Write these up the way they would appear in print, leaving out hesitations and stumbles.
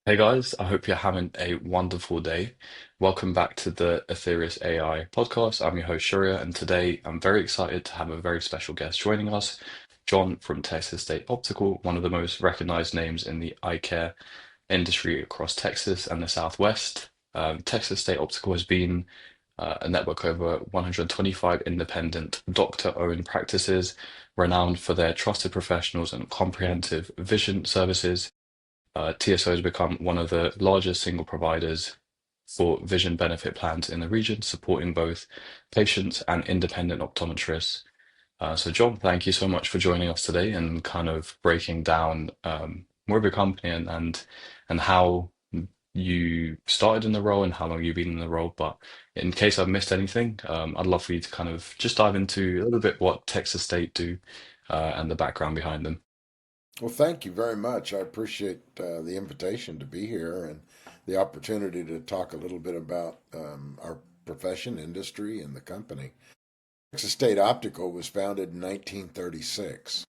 Hey guys, I hope you're having a wonderful day. Welcome back to the Aetherius AI podcast. I'm your host, Sharia, and today I'm very excited to have a very special guest joining us, John from Texas State Optical, one of the most recognized names in the eye care industry across Texas and the Southwest. Texas State Optical has been a network over 125 independent doctor-owned practices, renowned for their trusted professionals and comprehensive vision services. TSO has become one of the largest single providers for vision benefit plans in the region, supporting both patients and independent optometrists. So, John, thank you so much for joining us today and kind of breaking down more of your company and how you started in the role and how long you've been in the role. But in case I've missed anything, I'd love for you to kind of just dive into a little bit what Texas State do and the background behind them. Well, thank you very much. I appreciate the invitation to be here and the opportunity to talk a little bit about our profession, industry, and the company. Texas State Optical was founded in 1936,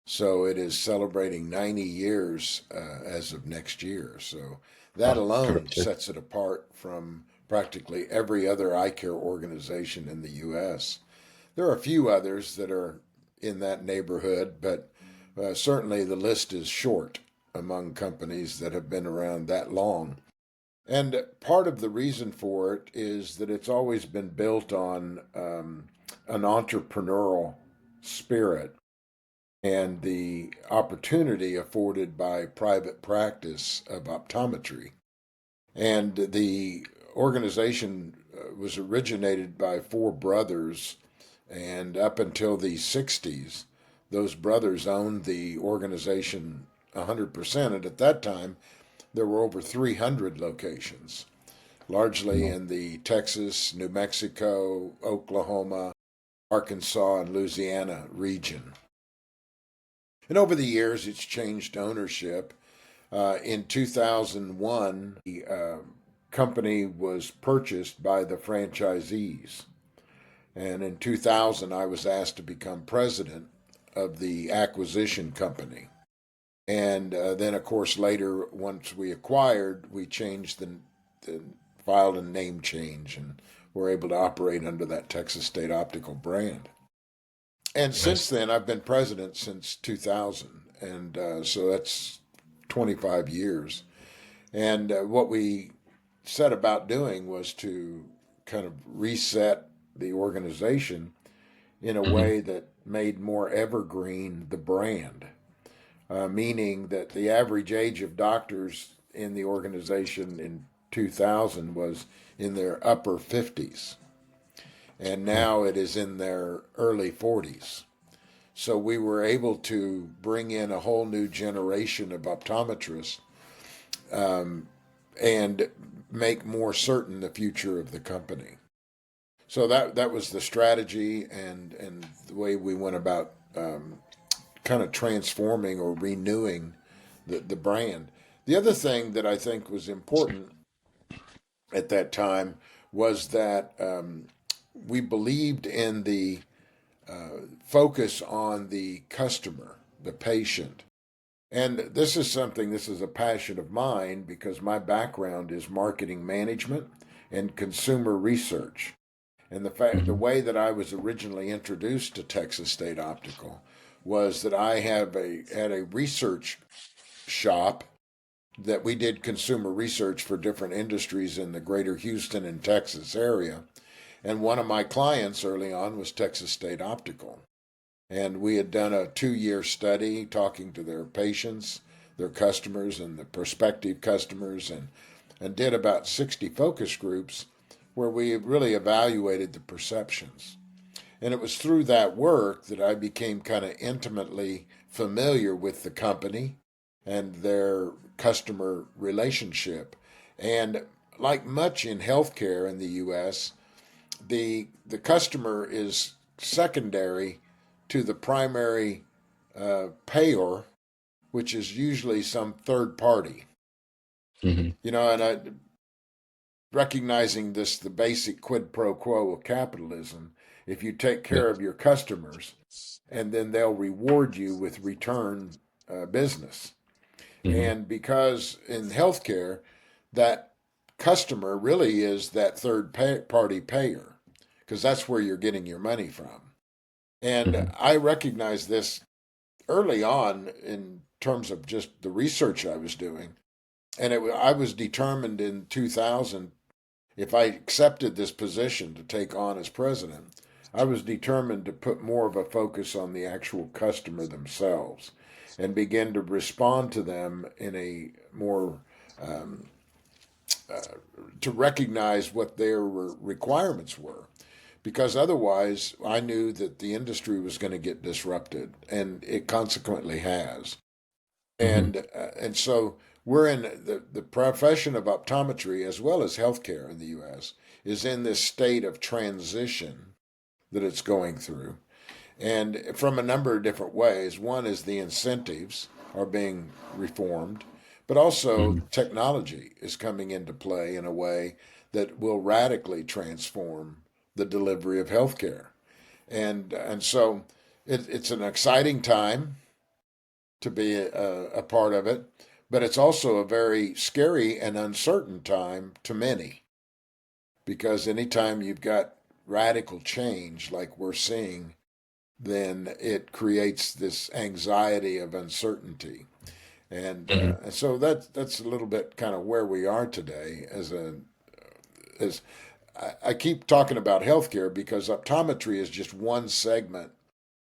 so it is celebrating 90 years as of next year. So that Oh, alone correct. sets it apart from practically every other eye care organization in the U.S. There are a few others that are in that neighborhood, but certainly the list is short among companies that have been around that long. And part of the reason for it is that it's always been built on an entrepreneurial spirit and the opportunity afforded by private practice of optometry. And the organization was originated by four brothers, and up until the 60s, those brothers owned the organization 100%. And at that time, there were over 300 locations, largely No. in the Texas, New Mexico, Oklahoma, Arkansas, and Louisiana region. And over the years, it's changed ownership. In 2001, the company was purchased by the franchisees. And in 2000, I was asked to become president of the acquisition company. And then, of course, later, once we acquired, we changed the filed a name change and were able to operate under that Texas State Optical brand. And since Nice. then, I've been president since 2000. And so that's 25 years. And what we set about doing was to kind of reset the organization in a Hmm. way that made more evergreen the brand, meaning that the average age of doctors in the organization in 2000 was in their upper 50s, and Oh, now it is in their early 40s. So we were able to bring in a whole new generation of optometrists and make more certain the future of the company. So that was the strategy and the way we went about kind of transforming or renewing the brand. The other thing that I think was important at that time was that we believed in the focus on the customer, the patient. And this is a passion of mine because my background is marketing management and consumer research. And the hmm. way that I was originally introduced to Texas State Optical was that I had a research shop that we did consumer research for different industries in the greater Houston and Texas area. And one of my clients early on was Texas State Optical. And we had done a 2 year study talking to their patients, their customers, and the prospective customers, and did about 60 focus groups where we really evaluated the perceptions. And it was through that work that I became kind of intimately familiar with the company and their customer relationship. And like much in healthcare in the US, the customer is secondary to the primary payer, which is usually some third party. Hmm. You know, and recognizing this, the basic quid pro quo of capitalism, if you take Yeah. care of your customers, and then they'll reward you with return business. Hmm. And because in healthcare, that customer really is that party payer, because that's where you're getting your money from. And Hmm. I recognized this early on in terms of just the research I was doing. And I was determined in 2000, if I accepted this position to take on as president, I was determined to put more of a focus on the actual customer themselves and begin to respond to them in a more um, to recognize what their requirements were. Because otherwise, I knew that the industry was going to get disrupted, and it consequently has. Hmm. And so we're in the profession of optometry as well as healthcare in the U.S. is in this state of transition that it's going through, and from a number of different ways. One is the incentives are being reformed, but also Hmm. technology is coming into play in a way that will radically transform the delivery of healthcare, and so it's an exciting time to be a part of it, but it's also a very scary and uncertain time to many because anytime you've got radical change like we're seeing, then it creates this anxiety of uncertainty. Hmm. And so that's a little bit kind of where we are today as I keep talking about healthcare because optometry is just one segment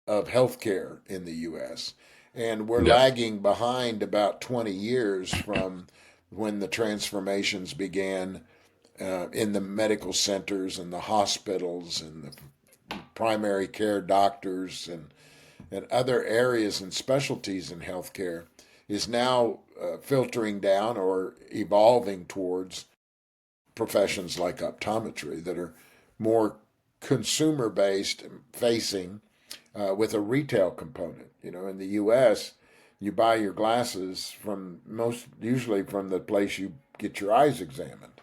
of healthcare in the U.S. And we're Yeah. lagging behind about 20 years from when the transformations began in the medical centers and the hospitals and the primary care doctors and other areas and specialties in healthcare is now filtering down or evolving towards professions like optometry that are more consumer based facing with a retail component. You know, in the U.S., you buy your glasses from usually from the place you get your eyes examined.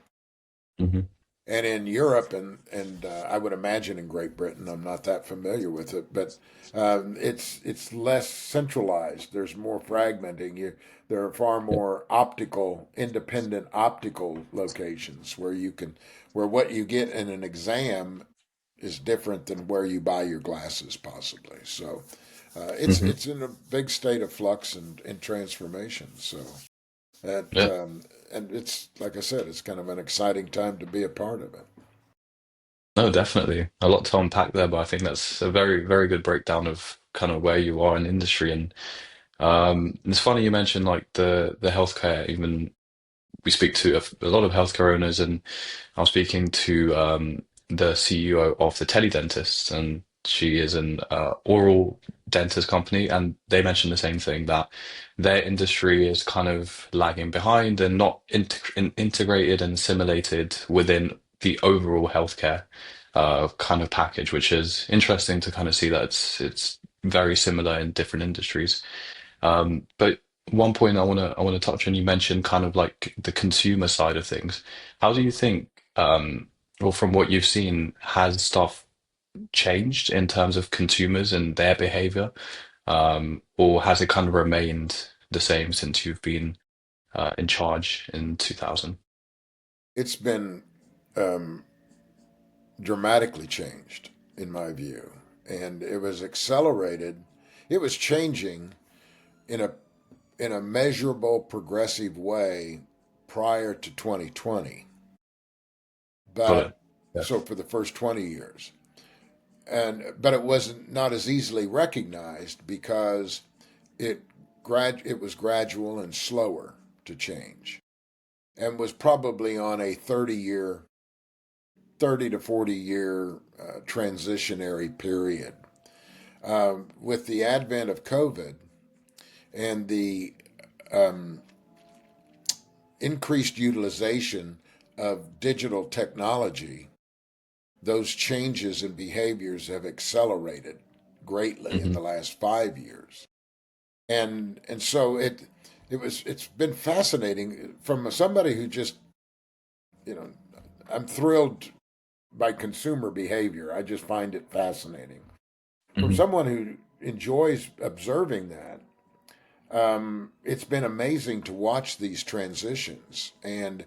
Hmm. And in Europe and I would imagine in Great Britain, I'm not that familiar with it, but it's less centralized. There's more fragmenting. There are far Yeah. more independent optical locations where what you get in an exam is different than where you buy your glasses, possibly. So Hmm. it's in a big state of flux and transformation. So that Yeah. and it's like I said, it's kind of an exciting time to be a part of it. No, definitely. A lot to unpack there, but I think that's a very, very good breakdown of kind of where you are in industry. And it's funny you mentioned like the healthcare. Even we speak to a lot of healthcare owners, and I was speaking to the CEO of the teledentist, and she is an oral dentist company, and they mentioned the same thing that their industry is kind of lagging behind and not integrated and assimilated within the overall healthcare kind of package, which is interesting to kind of see that it's very similar in different industries. But one point I want to touch on, you mentioned kind of like the consumer side of things. How do you think, or from what you've seen, has stuff changed in terms of consumers and their behavior, or has it kind of remained the same since you've been in charge in 2000? It's been um, dramatically changed, in my view, and it was accelerated. It was changing in a measurable, progressive way prior to 2020, Got it. but Yeah. so for the first 20 years, but it wasn't not as easily recognized because it it was gradual and slower to change, and was probably on a 30 to 40 year transitionary period. With the advent of COVID and the um, increased utilization of digital technology, those changes in behaviors have accelerated greatly in Hmm. the last 5 years. And so it's been fascinating from somebody who just, you know, I'm thrilled by consumer behavior. I just find it fascinating. From Hmm. someone who enjoys observing that, It's been amazing to watch these transitions. And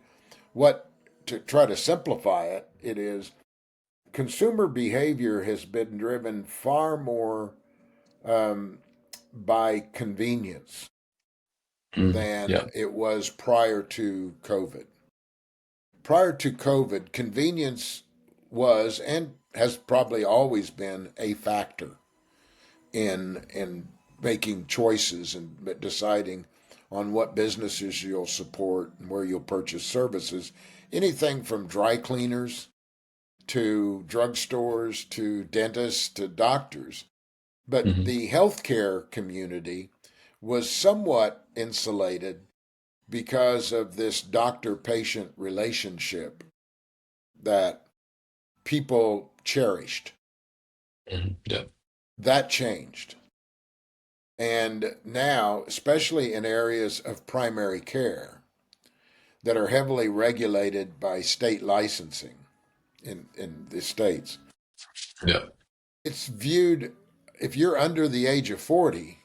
what, to try to simplify it, it is consumer behavior has been driven far more um, by convenience than Yeah. it was prior to COVID. Prior to COVID, convenience was and has probably always been a factor in making choices and deciding on what businesses you'll support and where you'll purchase services. Anything from dry cleaners to drugstores to dentists to doctors. But Hmm. the healthcare community was somewhat insulated because of this doctor patient relationship that people cherished. Yeah. That changed. And now, especially in areas of primary care that are heavily regulated by state licensing in the states, Yeah. it's viewed, if you're under the age of 40,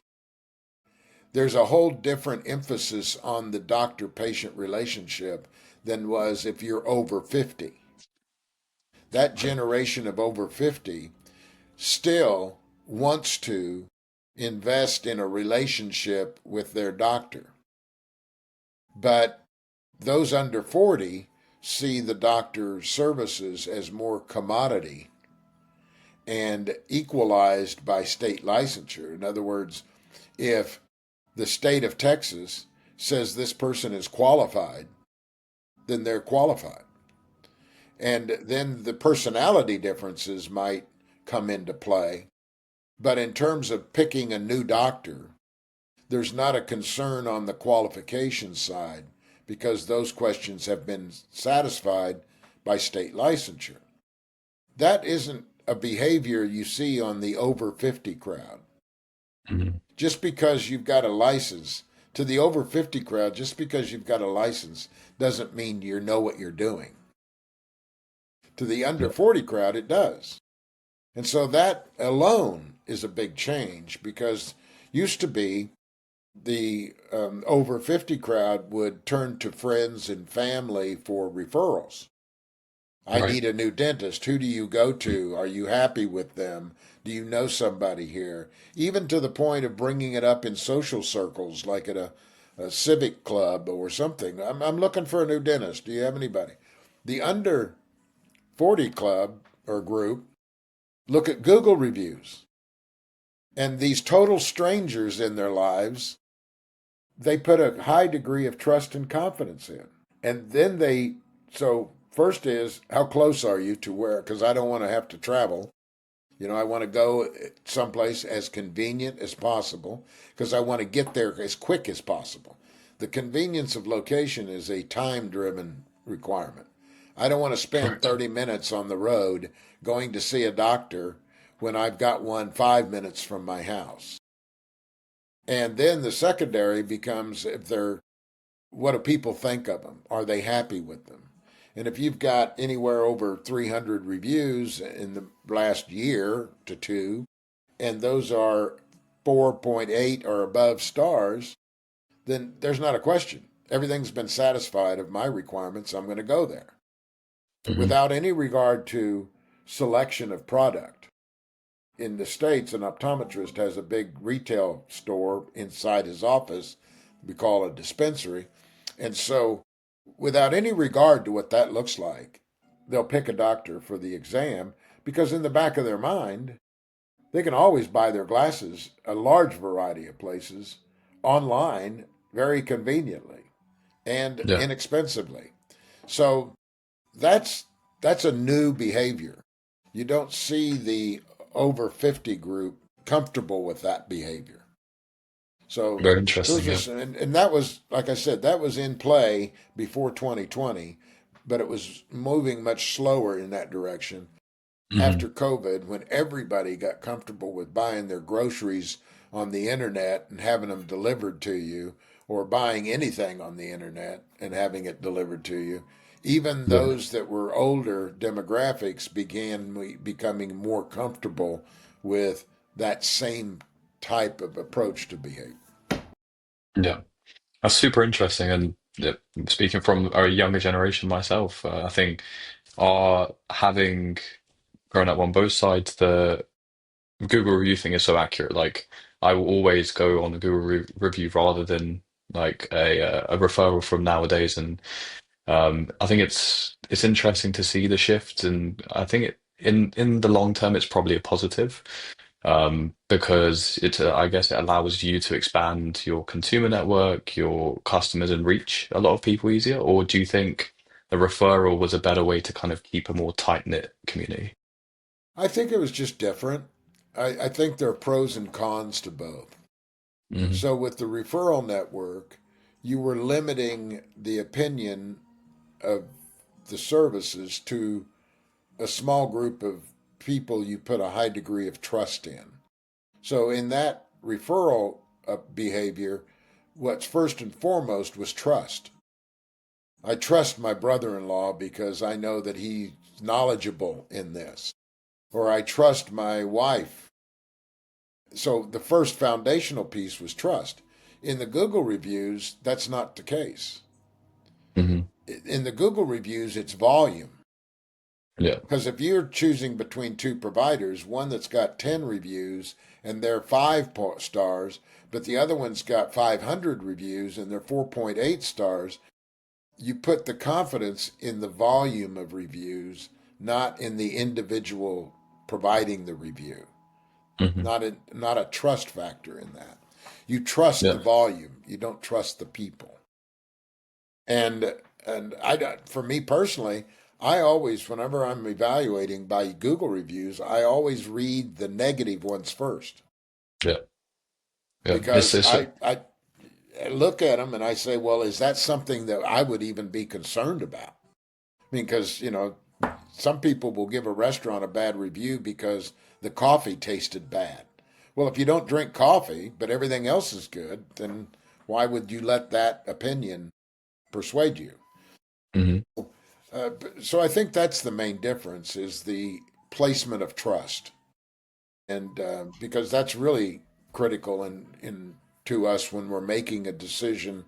there's a whole different emphasis on the doctor patient relationship than was if you're over 50. That generation of over 50 still wants to invest in a relationship with their doctor. But those under 40 see the doctor's services as more commodity and equalized by state licensure. In other words, if the state of Texas says this person is qualified, then they're qualified. And then the personality differences might come into play. But in terms of picking a new doctor, there's not a concern on the qualification side because those questions have been satisfied by state licensure. That isn't a behavior you see on the over 50 crowd. Hmm. Just because you've got a license, to the over 50 crowd, just because you've got a license doesn't mean you know what you're doing. To the under Yeah. 40 crowd, it does. And so that alone is a big change because used to be the over 50 crowd would turn to friends and family for referrals. I Right. need a new dentist. Who do you go to? Are you happy with them? Do you know somebody here? Even to the point of bringing it up in social circles, like at a civic club or something. I'm looking for a new dentist. Do you have anybody? The under 40 club or group look at Google reviews. And these total strangers in their lives, they put a high degree of trust and confidence in. And then so first is, how close are you to where? Because I don't want to have to travel. I want to go someplace as convenient as possible because I want to get there as quick as possible. The convenience of location is a time driven requirement. I don't want to spend Correct. 30 minutes on the road going to see a doctor when I've got one 5 minutes from my house. And then the secondary becomes if they're what do people think of them? Are they happy with them? And if you've got anywhere over 300 reviews in the last year to two, and those are 4.8 or above stars, then there's not a question. Everything's been satisfied of my requirements. I'm going to go there Hmm. without any regard to selection of product. In the States, an optometrist has a big retail store inside his office. We call it a dispensary. And so, without any regard to what that looks like, they'll pick a doctor for the exam because, in the back of their mind, they can always buy their glasses a large variety of places online very conveniently and Yeah. inexpensively. So, that's that's a new behavior. You don't see the over 50 group comfortable with that behavior. So Very interesting. those are Yeah. some, and that was like I said, that was in play before 2020, but it was moving much slower in that direction after Hmm. COVID when everybody got comfortable with buying their groceries on the internet and having them delivered to you, or buying anything on the internet and having it delivered to you. Even Yeah. those that were older demographics began becoming more comfortable with that same type of approach to behavior. Yeah, that's super interesting. And yeah, speaking from a younger generation myself, I think having grown up on both sides, the Google review thing is so accurate. Like, I will always go on the Google review rather than like a referral from nowadays. And I think it's interesting to see the shift, and I think in the long term, it's probably a positive. Because I guess it allows you to expand your consumer network, your customers, and reach a lot of people easier. Or do you think a referral was a better way to kind of keep a more tight-knit community? I think it was just different. I think there are pros and cons to both. Hmm. So with the referral network, you were limiting the opinion of the services to a small group of people you put a high degree of trust in. So in that referral behavior, what's first and foremost was trust. I trust my brother in law because I know that he's knowledgeable in this, or I trust my wife. So the first foundational piece was trust. In the Google reviews, that's not the case. Hmm. In the Google reviews, it's volume. Yeah. Because if you're choosing between two providers, one that's got 10 reviews and they're 5 stars, but the other one's got 500 reviews and they're 4.8 stars, you put the confidence in the volume of reviews, not in the individual providing the review. Hmm. Not a trust factor in that. You trust the Yeah. volume. You don't trust the people. And for me personally, I always, whenever I'm evaluating by Google reviews, I always read the negative ones first Yeah. Yeah. because I look at them and I say, well, is that something that I would even be concerned about? I mean, because some people will give a restaurant a bad review because the coffee tasted bad. Well, if you don't drink coffee, but everything else is good, then why would you let that opinion persuade you? Hmm. So I think that's the main difference is the placement of trust, and because that's really critical in to us when we're making a decision,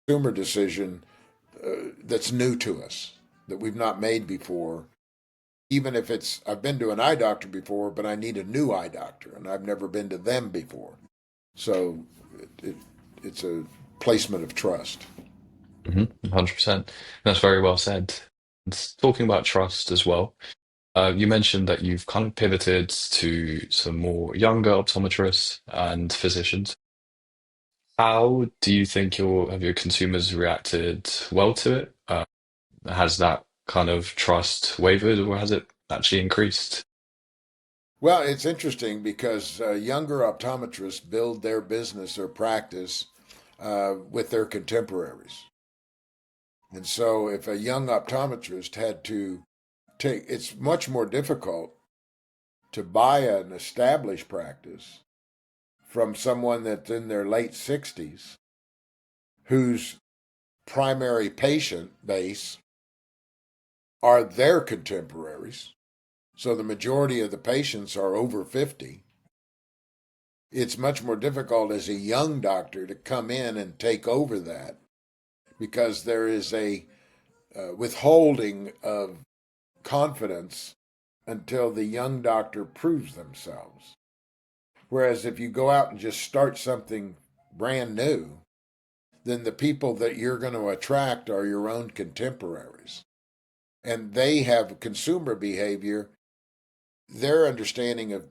consumer decision that's new to us that we've not made before. Even if it's I've been to an eye doctor before, but I need a new eye doctor, and I've never been to them before. So it, it, it's a placement of trust. 100%. That's very well said. And talking about trust as well, you mentioned that you've kind of pivoted to some more younger optometrists and physicians. How do you think have your consumers reacted well to it? Has that kind of trust wavered or has it actually increased? Well, it's interesting because younger optometrists build their business or practice with their contemporaries. And so if a young optometrist had to it's much more difficult to buy an established practice from someone that's in their late 60s whose primary patient base are their contemporaries. So the majority of the patients are over 50. It's much more difficult as a young doctor to come in and take over that because there is a withholding of confidence until the young doctor proves themselves. Whereas if you go out and just start something brand new, then the people that you're going to attract are your own contemporaries. And they have consumer behavior. Their understanding of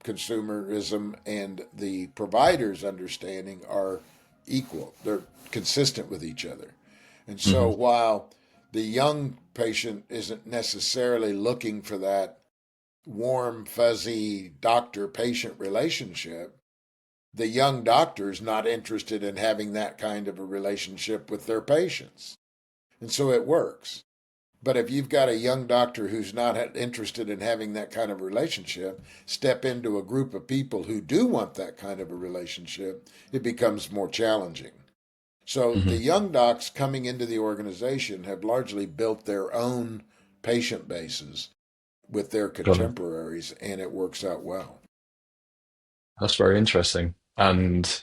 consumerism and the provider's understanding are equal, they're consistent with each other. And so Hmm. while the young patient isn't necessarily looking for that warm, fuzzy doctor patient relationship, the young doctor's not interested in having that kind of a relationship with their patients. And so it works. But if you've got a young doctor who's not interested in having that kind of relationship, step into a group of people who do want that kind of a relationship, it becomes more challenging. So the Hmm. young docs coming into the organization have largely built their own patient bases with their Got it. contemporaries, and it works out well. That's very interesting. And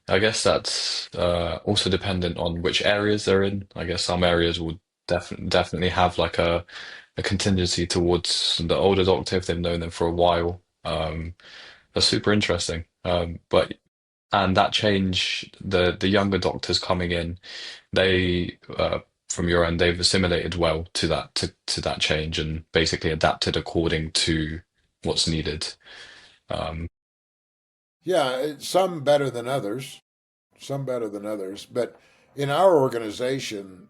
I guess that's also dependent on which areas they're in. I guess some areas will definitely have like a contingency towards the older doctor if they've known them for a while. That's super interesting. But and that change, the younger doctors coming in, they from your end, they've assimilated well to to that change and basically adapted according to what's needed. Um, Yeah, some better than others, some better than others. But in our organization,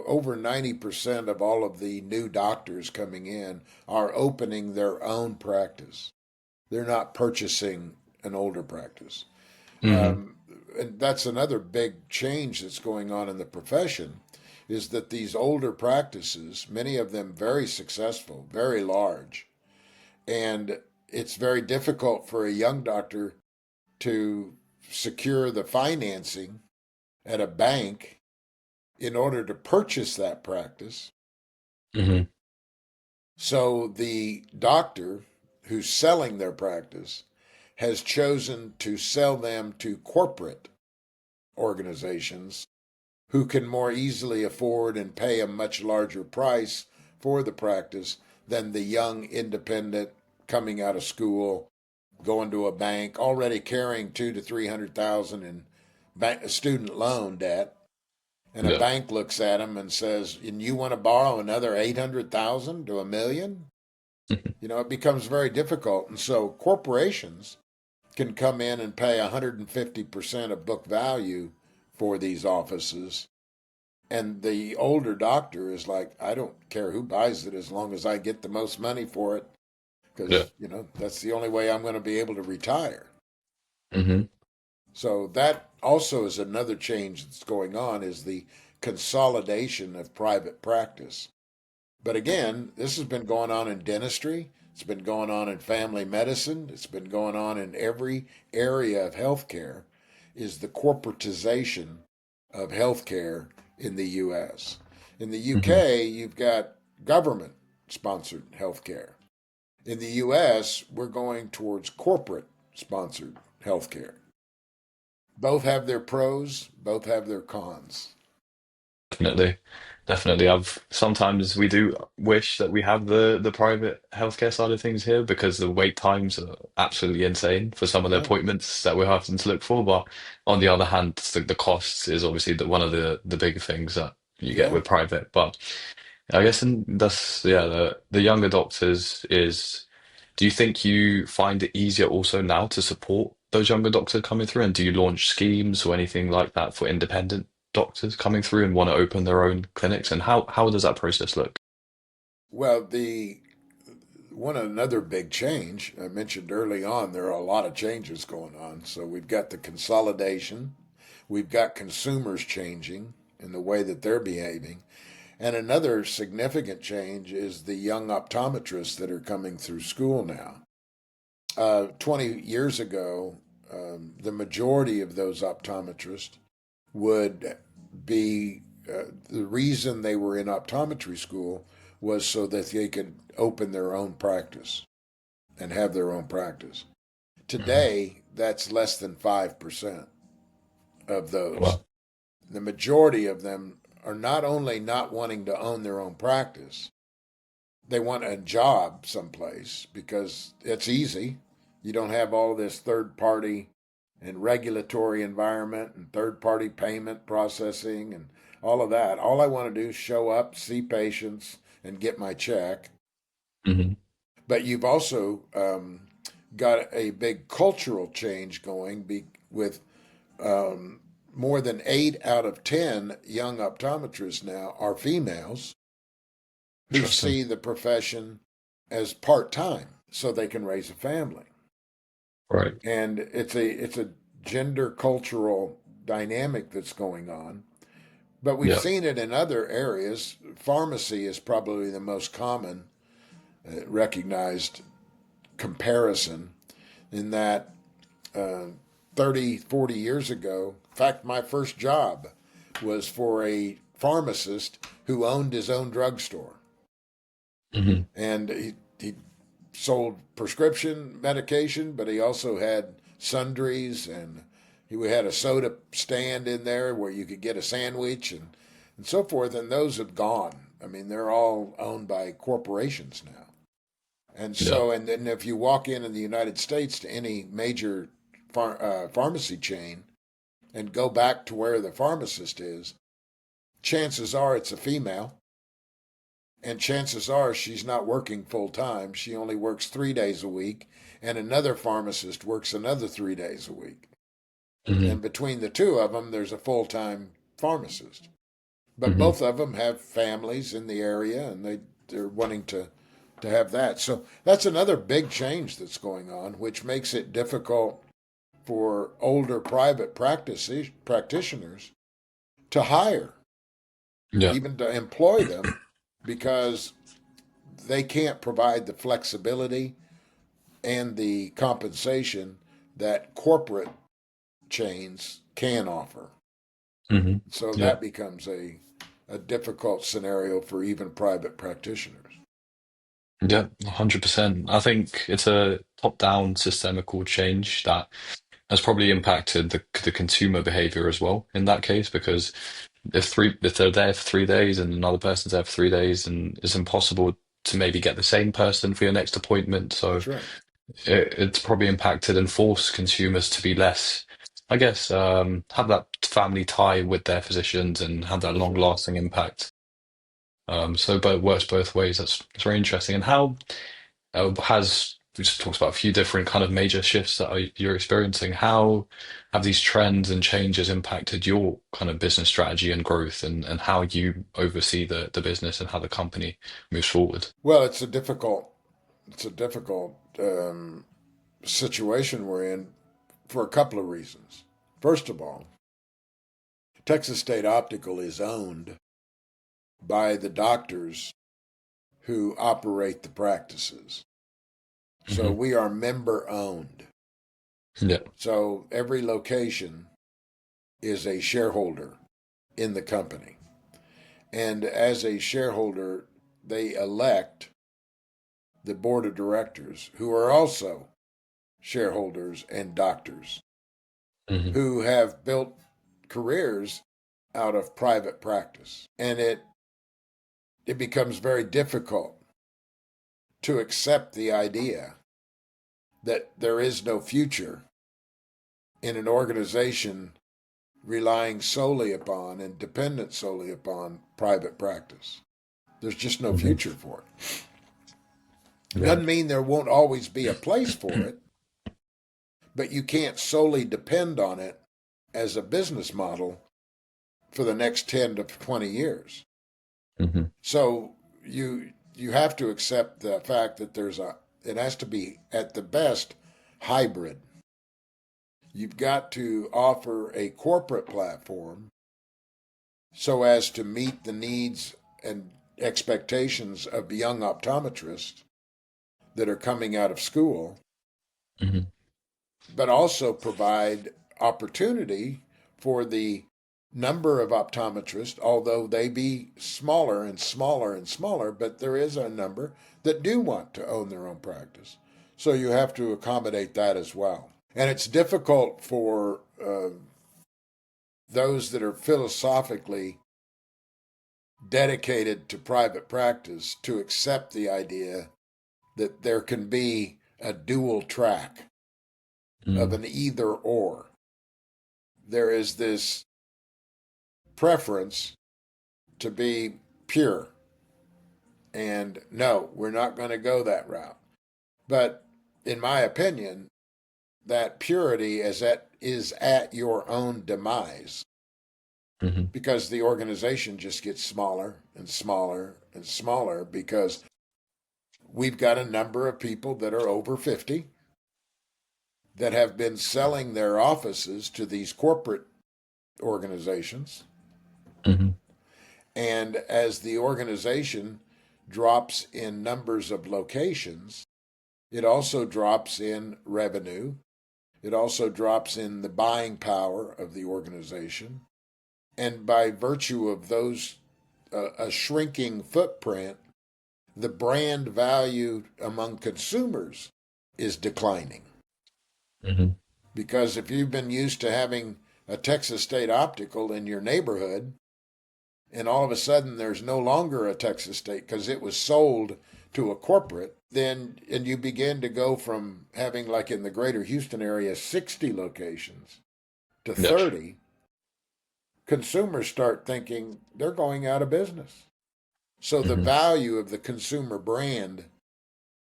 over 90% of all of the new doctors coming in are opening their own practice. They're not purchasing an older practice. mhm. And that's another big change that's going on in the profession is that these older practices, many of them very successful, very large, and it's very difficult for a young doctor to secure the financing at a bank in order to purchase that practice. Hmm. So the doctor who's selling their practice has chosen to sell them to corporate organizations who can more easily afford and pay a much larger price for the practice than the young independent coming out of school, going to a bank, already carrying 200 to 300,000 in student loan debt, and a Yeah. bank looks at him and says, "And you want to borrow another 800,000 to a million?" It becomes very difficult, and so corporations can come in and pay 150% of book value for these offices. And the older doctor is like, I don't care who buys it as long as I get the most money for it Yeah. because, that's the only way I'm going to be able to retire. Hmm. So that also is another change that's going on is the consolidation of private practice. But again, this has been going on in dentistry. It's been going on in family medicine. It's been going on in every area of healthcare is the corporatization of healthcare in the US. In the Hmm. UK, you've got government sponsored healthcare. In the US, we're going towards corporate sponsored healthcare. Both have their pros, both have their cons. Definitely. Definitely. I've sometimes we do wish that we have the private healthcare side of things here because the wait times are absolutely insane for some of the Yeah, appointments that we're having to look for. But on the other hand, the costs is obviously one of the bigger things that you get yeah. with private. But I guess that's yeah, the younger doctors is do you think you find it easier also now to support those younger doctors coming through? And do you launch schemes or anything like that for independent doctors coming through and want to open their own clinics? And how does that process look? Well, the one another big change I mentioned early on, there are a lot of changes going on. So we've got the consolidation, we've got consumers changing in the way that they're behaving, and another significant change is the young optometrists that are coming through school now. 20 years ago, the majority of those optometrists would be the reason they were in optometry school was so that they could open their own practice and have their own practice. Mhm. Today, that's less than 5% of those. Well, The majority of them are not only not wanting to own their own practice, they want a job someplace because it's easy. You don't have all this third party and regulatory environment and third party payment processing and all of that. All I want to do is show up, see patients, and get my check. mhm. But you've also got a big cultural change going with um, more than 8 out of 10 young optometrists now are females who Interesting. see the profession as part time so they can raise a family. Right. And it's a gender cultural dynamic that's going on. But we've Yeah. seen it in other areas. Pharmacy is probably the most common recognized comparison in that uh, 30, 40 years ago, in fact, my first job was for a pharmacist who owned his own drugstore. Hmm. And he sold prescription medication, but he also had sundries and We had a soda stand in there where you could get a sandwich and so forth, and those have gone. I mean, they're all owned by corporations now. And Yeah. so, and then if you walk in the United States to any major pharmacy chain and go back to where the pharmacist is, chances are it's a female, and chances are she's not working full time. She only works 3 days a week, and another pharmacist works another 3 days a week. Hmm. And between the two of them, there's a full time pharmacist. But Hmm. both of them have families in the area, and they're wanting to have that. So that's another big change that's going on, which makes it difficult for older private practitioners to hire, Yeah. even to employ them, because they can't provide the flexibility and the compensation that corporate chains can offer. Hmm. So Yeah. that becomes a difficult scenario for even private practitioners. Yeah, 100%. I think it's a top-down systemical change that has probably impacted the consumer behavior as well in that case, because if they're there for 3 days and another person's there for 3 days, and it's impossible to maybe get the same person for your next appointment. So That's right. it's probably impacted and forced consumers to be less, I guess, have that family tie with their physicians and have that That's right. long-lasting impact. So but it works both ways. That's very interesting. And how we just talked about a few different kind of major shifts that you're experiencing. How have these trends and changes impacted your kind of business strategy and growth, and how you oversee the business and how the company moves forward? Well, it's a difficult situation we're in for a couple of reasons. First of all, Texas State Optical is owned by the doctors who operate the practices. So Hmm. we are member owned. Yeah. So every location is a shareholder in the company. And as a shareholder, they elect the board of directors, who are also shareholders and doctors, Hmm. who have built careers out of private practice. And it becomes very difficult to accept the idea that there is no future in an organization relying solely upon and dependent solely upon private practice. There's just no Hmm. future for it. It Yeah. doesn't mean there won't always be a place for it, but you can't solely depend on it as a business model for the next 10 to 20 years. Hmm. So you have to accept the fact that it has to be at the best hybrid. You've got to offer a corporate platform so as to meet the needs and expectations of young optometrists that are coming out of school, Hmm. but also provide opportunity for the number of optometrists, although they be smaller and smaller and smaller, but there is a number that do want to own their own practice. So you have to accommodate that as well. And it's difficult for those that are philosophically dedicated to private practice to accept the idea that there can be a dual track of Mm. an either or. There is this preference to be pure. And no, we're not going to go that route. But in my opinion, that purity is at your own demise, Hmm. because the organization just gets smaller and smaller and smaller, because we've got a number of people that are over 50 that have been selling their offices to these corporate organizations. Hmm. And as the organization drops in numbers of locations, it also drops in revenue. It also drops in the buying power of the organization. And by virtue of a shrinking footprint, the brand value among consumers is declining. Hmm. Because if you've been used to having a Texas State Optical in your neighborhood, and all of a sudden there's no longer a Texas State because it was sold to a corporate, then and you begin to go from having, like in the greater Houston area, 60 locations to Yeah. 30, consumers start thinking they're going out of business. So the Hmm. value of the consumer brand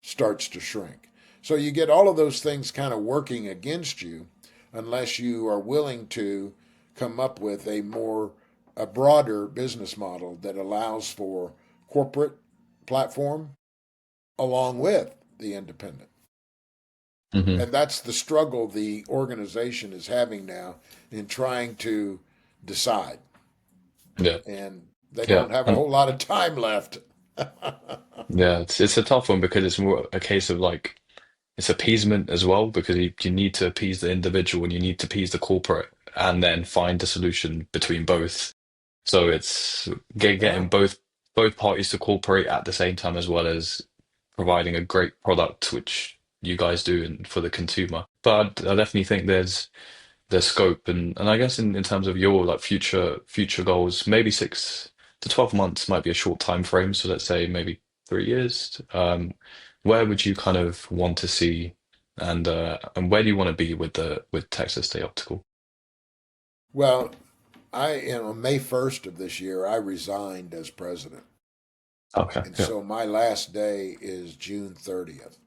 starts to shrink. So you get all of those things kind of working against you unless you are willing to come up with a broader business model that allows for corporate platform along with the independent. Hmm. And that's the struggle the organization is having now in trying to decide. Yeah. And they Yeah. don't have a And whole lot of time left. yeah, it's a tough one because it's more a case of like it's appeasement as well because you need to appease the individual and you need to appease the corporate and then find a solution between both. So it's Yeah. getting both parties to cooperate at the same time as well as providing a great product, which you guys do and for the consumer. But I definitely think there's scope and I guess in terms of your like future goals, maybe 6 to 12 months might be a short time frame. So let's say maybe 3 years. Where would you kind of want to see and where do you want to be with the with Texas State Optical? Well, on May 1st of this year, I resigned as president. Okay, And yeah, so my last day is June 30th.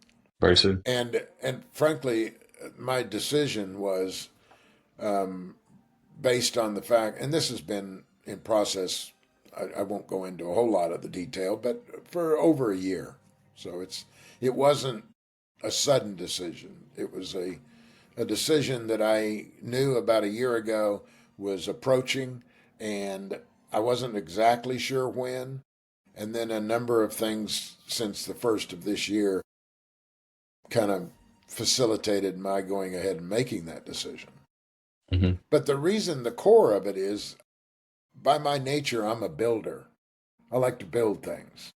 very soon. And frankly, my decision was um, based on the fact, and this has been in process. I won't go into a whole lot of the detail, but for over a year. So it wasn't a sudden decision. It was a decision that I knew about a year ago was approaching, and I wasn't exactly sure when. And then a number of things since the first of this year kind of facilitated my going ahead and making that decision. Hmm. But the reason, the core of it is by my nature, I'm a builder. I like to build things.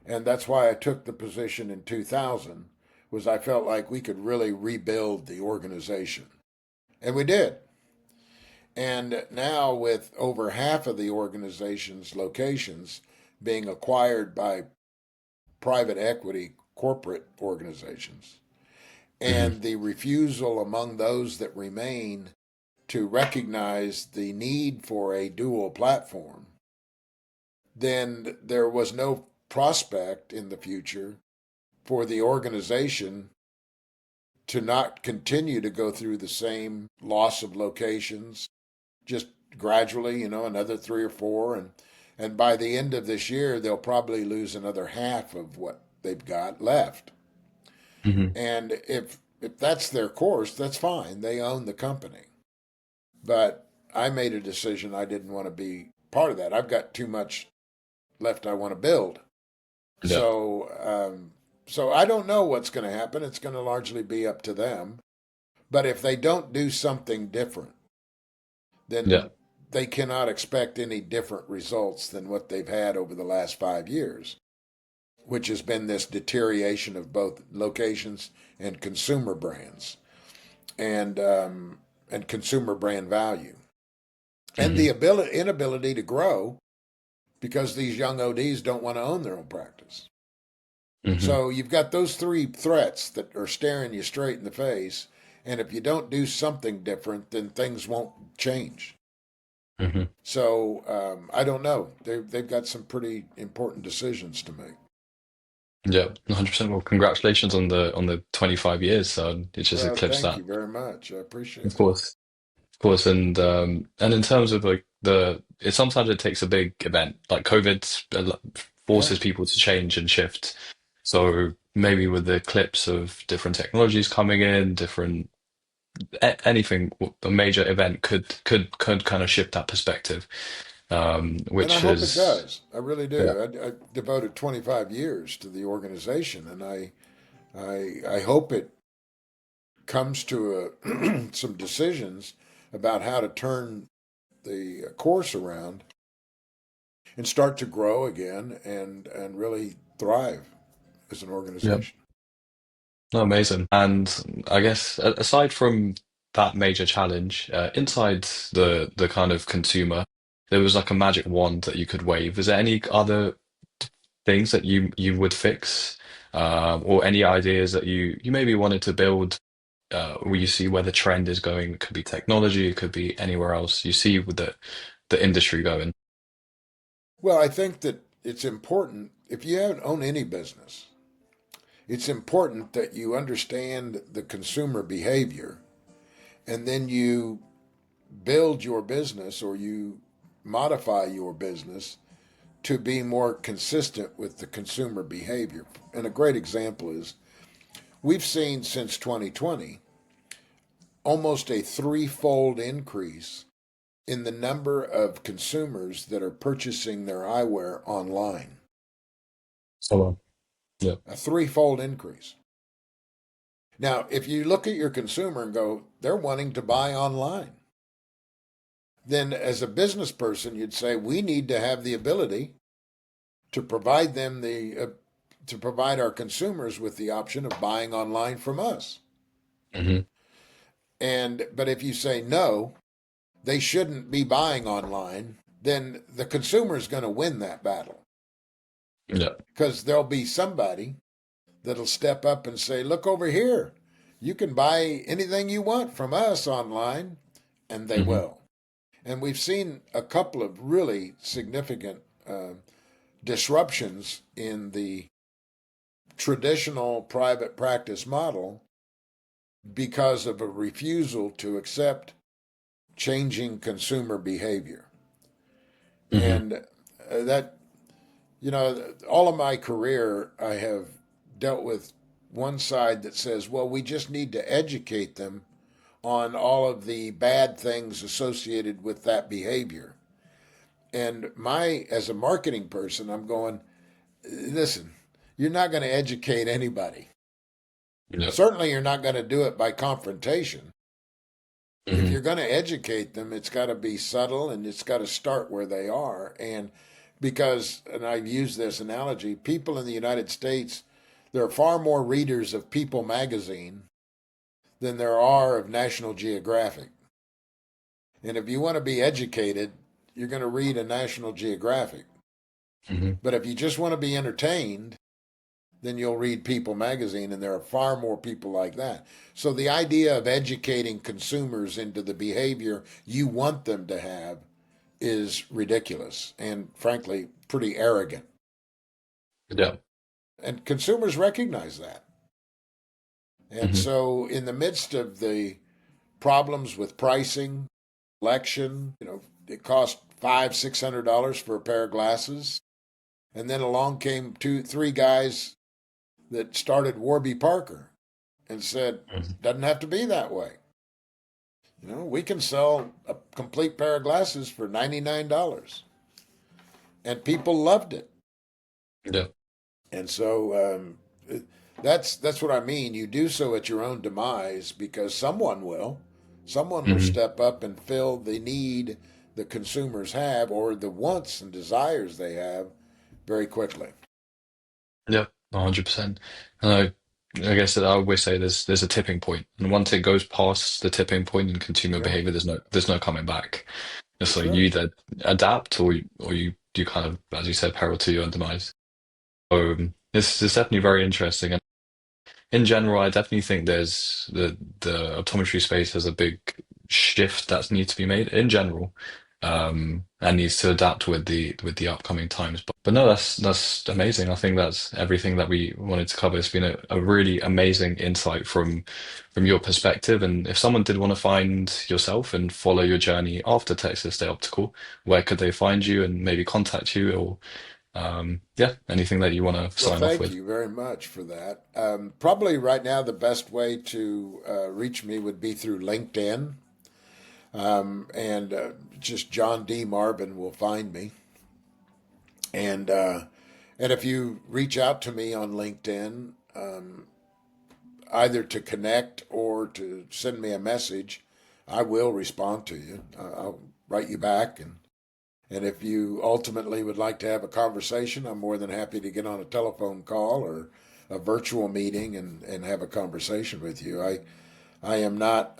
And that's why I took the position in 2000 was I felt like we could really rebuild the organization. And we did. And now with over half of the organization's locations being acquired by private equity corporate organizations, Hmm. and the refusal among those that remain to recognize the need for a dual platform, then there was no prospect in the future for the organization to not continue to go through the same loss of locations, just gradually, another three or four, and by the end of this year, they'll probably lose another half of what they've got left. Hmm. And if that's their course, that's fine. They own the company. But I made a decision I didn't want to be part of that. I've got too much left I want to build. Yeah, So I don't know what's going to happen. It's going to largely be up to them. But if they don't do something different, yeah. then they cannot expect any different results than what they've had over the last 5 years, which has been this deterioration of both locations and consumer brands and consumer brand value and the Hmm. inability to grow because these young ODs don't want to own their own practice. Hmm. So you've got those three threats that are staring you straight in the face. And if you don't do something different, then things won't change. Hmm. So I don't know. They've got some pretty important decisions to make. Yeah, 100%. Well, congratulations on the 25 years. So it just Well, eclipsed thank that. you very much. I appreciate Of it. course. Of course, and in terms of like it sometimes it takes a big event like COVID Yeah. forces people to change and shift. So maybe with the clips of different technologies coming in, different anything, a major event could kind of shift that perspective, And I which hope it is does. I really yeah, do. I devoted 25 years to the organization, and I hope it comes to some decisions about how to turn the course around and start to grow again and really thrive as an yeah, organization. no, amazing. And I guess aside from that major challenge, inside the kind of consumer, there was like a magic wand that you could wave. Is there any other things that you would fix, or any ideas that you maybe wanted to build, where you see where the trend is going? It could be technology, it could be anywhere else. You see with the industry going. Well, I think that it's important if you own any business, it's important that you understand the consumer behavior and then you build your business or you modify your business to be more consistent with the consumer behavior. And a great example is we've seen since 2020 almost a threefold increase in the number of consumers that are purchasing their eyewear online. So, yeah. A threefold increase. Now, if you look at your consumer and go, they're wanting to buy online, then as a business person, you'd say, we need to have the ability to provide them to provide our consumers with the option of buying online from us. Hmm. But if you say no, they shouldn't be buying online, then the consumer is going to win that battle Yeah. because there'll be somebody that'll step up and say, look over here. You can buy anything you want from us online, and they Hmm. will. And we've seen a couple of really significant disruptions in the traditional private practice model because of a refusal to accept changing consumer behavior. Hmm. And that, all of my career, I have dealt with one side that says, well, we just need to educate them on all of the bad things associated with that behavior. And as a marketing person, I'm going, listen, you're not going to educate anybody. Yeah. Certainly, you're not going to do it by confrontation. If Hmm. you're going to educate them, it's got to be subtle and it's got to start where they are. And I've used this analogy, people in the United States, there are far more readers of People magazine than there are of National Geographic. And if you want to be educated, you're going to read a National Geographic. Hmm. But if you just want to be entertained, then you'll read People magazine, and there are far more people like that. So the idea of educating consumers into the behavior you want them to have is ridiculous and frankly pretty arrogant. Yeah. And consumers recognize that. And Hmm. so in the midst of the problems with pricing, election, it cost $500-600 for a pair of glasses. And then along came three guys that started Warby Parker and said, doesn't have to be that way. We can sell a complete pair of glasses for $99. And people loved it. Yeah. And so that's what I mean. You do so at your own demise because someone will. Someone will Hmm. step up and fill the need the consumers have or the wants and desires they have very quickly. Yeah. 100%. And I guess that I always say there's a tipping point, and once it goes past the tipping point in consumer Yeah, behavior, there's no coming back. It's that's like you right. either adapt or you kind of, as you said, peril to your own demise. It's definitely very interesting. And in general, I definitely think there's the optometry space has a big shift that needs to be made in general, and needs to adapt with the upcoming times. But no, that's amazing. I think that's everything that we wanted to cover. It's been a really amazing insight from your perspective. And if someone did want to find yourself and follow your journey after Texas State Optical, where could they find you and maybe contact you, or yeah, anything that you want to Well, sign off thank with? you very much for that. Probably right now, the best way to reach me would be through LinkedIn. And just John D. Marvin will find me. And if you reach out to me on LinkedIn, either to connect or to send me a message, I will respond to you. I'll write you back, and if you ultimately would like to have a conversation, I'm more than happy to get on a telephone call or a virtual meeting and have a conversation with you. I am not.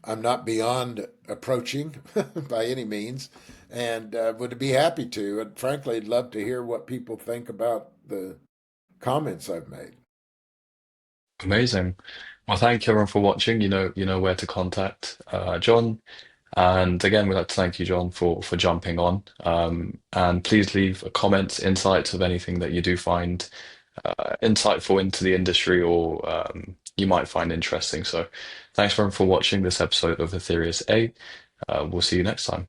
I'm not beyond approaching by any means, and would be happy to. And frankly, I'd love to hear what people think about the comments I've made. Amazing. Well, thank you everyone for watching. You know where to contact John. And again, we'd like to thank you, John, for jumping on. And please leave comments, insights of anything that you do find insightful into the industry or you might find interesting. So thanks everyone for watching this episode of Aetherius A. We'll see you next time.